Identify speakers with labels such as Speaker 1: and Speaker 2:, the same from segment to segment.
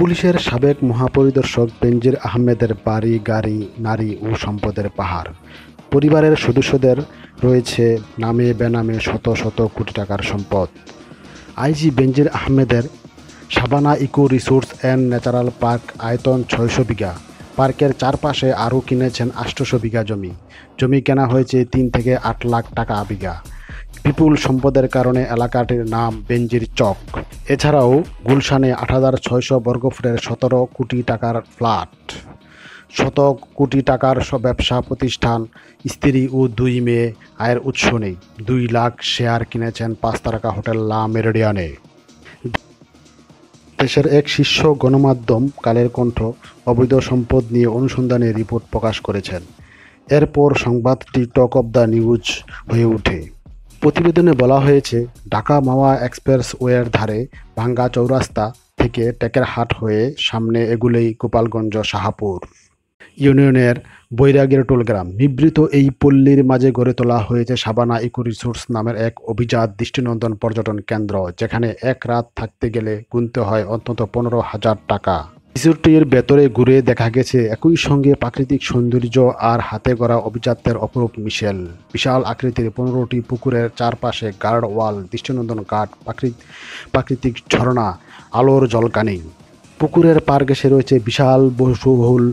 Speaker 1: পুলিশের সাবেক মহাপরিদর্শক বেনজির আহমেদের বাড়ি, গাড়ি, নারী ও সম্পদের পাহাড়। পরিবারের সদস্যদের রয়েছে নামে বেনামে শত শত কোটি টাকার সম্পদ। আইজি বেনজির আহমেদের Sabana eco resort and natural park আয়তন ৬০০ বিঘা। পার্কের চারপাশে আরও কিনেছেন ৮০০ বিঘা জমি। জমি কেনা হয়েছে ৩ থেকে ৮ লাখ টাকা বিঘা। বিপুল সম্পদের কারণে এলাকাটির নাম বেনজির চক। এছাড়াও গুলশানে ৮৬০০ বর্গফুটের ১৭ কোটি টাকার ফ্ল্যাট, শত কোটি টাকার ব্যবসা প্রতিষ্ঠান, স্ত্রী ও ২ মেয়ে, আয়ের উৎস নেই। ২ লাখ শেয়ার কিনেছেন ৫ তারকা হোটেল লা মেরিডিয়ানে। দেশের এক শীর্ষ গণমাধ্যম কালের কণ্ঠ অবৈধ সম্পদ নিয়ে অনুসন্ধানী রিপোর্ট প্রকাশ করেছেন। এরপর সংবাদটি টক অব দ্য নিউজ হয়ে ওঠে। প্রতিবেদনে বলা হয়েছে, ঢাকা মাওয়া এক্সপ্রেসওয়ের ধারে ভাঙ্গা চৌরাস্তা থেকে টেকেরহাট হয়ে সামনে এগুলেই গোপালগঞ্জ শাহপুর ইউনিয়নের বৈরাগের টোল গ্রাম। নিভৃত এই পল্লীর মাঝে গড়ে তোলা হয়েছে সাবানা ইকো রিসোর্স নামের এক অভিজাত দৃষ্টিনন্দন পর্যটন কেন্দ্র, যেখানে এক রাত থাকতে গেলে গুনতে হয় অন্তত ১৫,০০০ টাকা। রিসোর্টটির ভেতরে ঘুরে দেখা গেছে একই সঙ্গে প্রাকৃতিক সৌন্দর্য আর হাতে গড়া অভিজাত্যের অপরূপ মিশেল। বিশাল আকৃতির ১৫টি পুকুরের চারপাশে গার্ড ওয়াল, দৃষ্টিনন্দন ঘাট, প্রাকৃতিক ঝর্ণা, আলোর ঝলকানি। পুকুরের পার ঘেঁষে রয়েছে বিশাল বহুল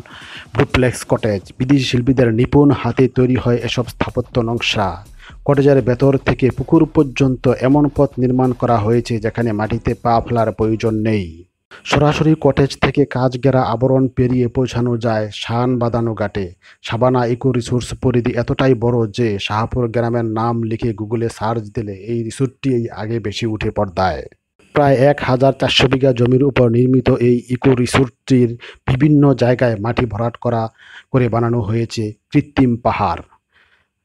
Speaker 1: ডুপ্লেক্স কটেজ। বিদেশি শিল্পীদের নিপুণ হাতে তৈরি হয় এসব স্থাপত্য নকশা। কটেজের ভেতর থেকে পুকুর পর্যন্ত এমন পথ নির্মাণ করা হয়েছে যেখানে মাটিতে পা ফেলার প্রয়োজন নেই। সরাসরি কটেজ থেকে কাঁচ ঘেরা আবরণ পেরিয়ে পৌঁছানো যায় শান বাঁধানো ঘাটে। সাবানা ইকো রিসোর্স পরিধি এতটাই বড় যে শাহপুর গ্রামের নাম লিখে গুগলে সার্চ দিলে এই রিসোর্টটি আগে বেশি উঠে পড়দায়। প্রায় ১,৪০০ বিঘা জমির উপর নির্মিত এই ইকো রিসোর্টটির বিভিন্ন জায়গায় মাটি ভরাট করে বানানো হয়েছে কৃত্রিম পাহাড়।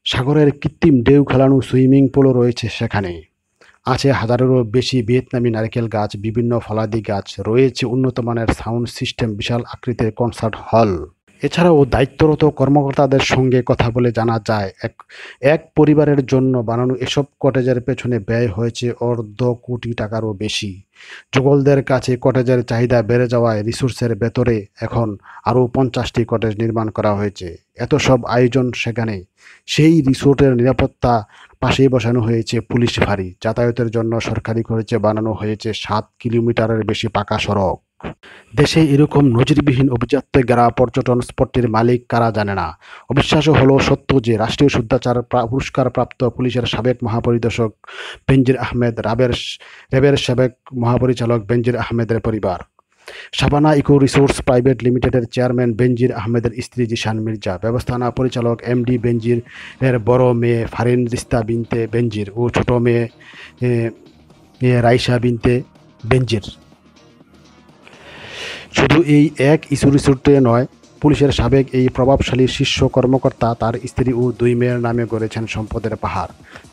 Speaker 1: সাগরের কৃত্রিম ঢেউ খেলানো সুইমিং পুলও রয়েছে সেখানে। আছে হাজারেরও বেশি ভিয়েতনামি নারকেল গাছ, বিভিন্ন ফলাদি গাছ, রয়েছে উন্নত মানের সাউন্ড সিস্টেম, বিশাল আকৃতির কনসার্ট হল। এছাড়াও দায়িত্বরত কর্মকর্তাদের সঙ্গে কথা বলে জানা যায়, এক পরিবারের জন্য বানানো এসব কটেজের পেছনে ব্যয় হয়েছে অর্ধ কোটি টাকারও বেশি। যুগলদের কাছে কটেজের চাহিদা বেড়ে যাওয়ায় রিসোর্সের ভেতরে এখন আরও ৫০টি কটেজ নির্মাণ করা হয়েছে। এত সব আয়োজন সেখানে সেই রিসোর্টের নিরাপত্তা পাশেই বসানো হয়েছে পুলিশ ফাঁড়ি। যাতায়াতের জন্য সরকারি খরচে বানানো হয়েছে ৭ কিলোমিটারের বেশি পাকা সড়ক। দেশে এরকম নজিরবিহীন অভিজাত্যে ঘেরা পর্যটন স্পটটির মালিক কারা জানে না। অবিশ্বাস্য হলো সত্য যে রাষ্ট্রীয় শুদ্ধাচার পুরস্কারপ্রাপ্ত পুলিশের সাবেক মহাপরিদর্শক বেনজির আহমেদ, র্যাবের সাবেক মহাপরিচালক বেনজির আহমেদের পরিবার, সাবানা ইকো রিসোর্স প্রাইভেট লিমিটেডের চেয়ারম্যান বেনজির আহমেদের স্ত্রী জিশান মির্জা, ব্যবস্থাপনা পরিচালক এমডি বেনজির এর বড় মেয়ে ফারিন রিস্তা বিনতে বেনজির ও ছোট মেয়ে রাইসা বিনতে বেনজির। শুধু এই এক ইস্যু রিসোর্টে নয়, পুলিশের সাবেক এই প্রভাবশালী শীর্ষ কর্মকর্তা তার স্ত্রী ও ২ মেয়ের নামে গড়েছেন সম্পদের পাহাড়।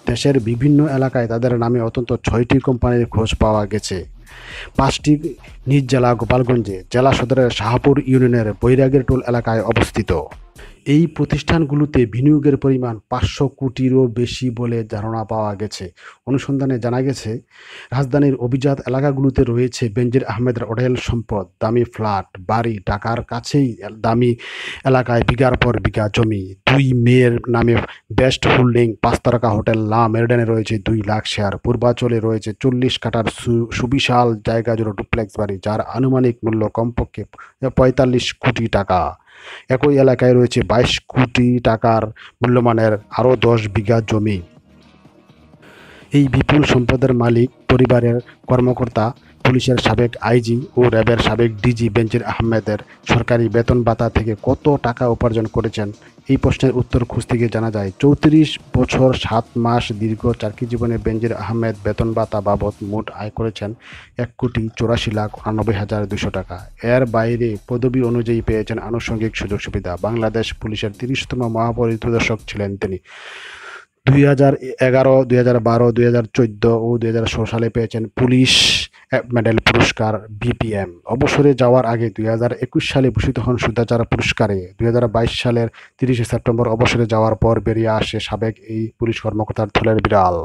Speaker 1: দেশের বিভিন্ন এলাকায় তাদের নামে অন্তত ৬টি কোম্পানির খোঁজ পাওয়া গেছে। ৫টি নিজ জেলা গোপালগঞ্জে, জেলা সদরের শাহপুর ইউনিয়নের বৈরাগের টোল এলাকায় অবস্থিত। এই প্রতিষ্ঠানগুলোতে বিনিয়োগের পরিমাণ ৫০০ কোটিরও বেশি বলে ধারণা পাওয়া গেছে। অনুসন্ধানে জানা গেছে, রাজধানীর অভিজাত এলাকাগুলোতে রয়েছে বেনজির আহমেদের অঢেল সম্পদ, দামি ফ্ল্যাট, বাড়ি, ঢাকার কাছেই দামি এলাকায় বিঘার পর বিঘা জমি। ২ মেয়ের নামে বেস্ট হোল্ডিং, ৫ তারকা হোটেল লা মেরিডিয়ানে রয়েছে ২ লাখ শেয়ার। পূর্বাঞ্চলে রয়েছে ৪০ কাঠার সুবিশাল জায়গা জুড়ে ডুপ্লেক্স বাড়ি, যার আনুমানিক মূল্য কমপক্ষে ৪৫ কোটি টাকা। একই এলাকায় রয়েছে ২২ কোটি টাকার মূল্যমানের আরও ১০ বিঘা জমি। এই বিপুল সম্পদের মালিক পরিবারের কর্মকর্তা পুলিশের সাবেক আইজি ও র্যাবের সাবেক ডিজি বেনজির আহমেদের সরকারি বেতন ভাতা থেকে কত টাকা উপার্জন করেছেন, এই প্রশ্নের উত্তর খুঁজতে গিয়ে জানা যায় ৩৪ বছর ৭ মাস দীর্ঘ চাকরি জীবনে বেনজির আহমেদ বেতন ভাতা বাবদ মোট আয় করেছেন ১,৮৪,৮৯,২০০ টাকা। এর বাইরে পদবি অনুযায়ী পেয়েছেন আনুষঙ্গিক সুযোগ সুবিধা। বাংলাদেশ পুলিশের ৩০তম মহাপরিদর্শক ছিলেন তিনি। ২০১১, ২০১২, ২০১৪ ও ২০১৬ সালে পেয়েছেন পুলিশ মেডেল পুরস্কার বিপিএম। অবসরে যাওয়ার আগে ২০২১ সালে ভূষিত হন শুদ্ধাচার পুরস্কারে। ২০২২ সালের ৩০ সেপ্টেম্বর অবসরে যাওয়ার পর বেরিয়ে আসে সাবেক এই পুলিশ কর্মকর্তার থলের বিড়াল।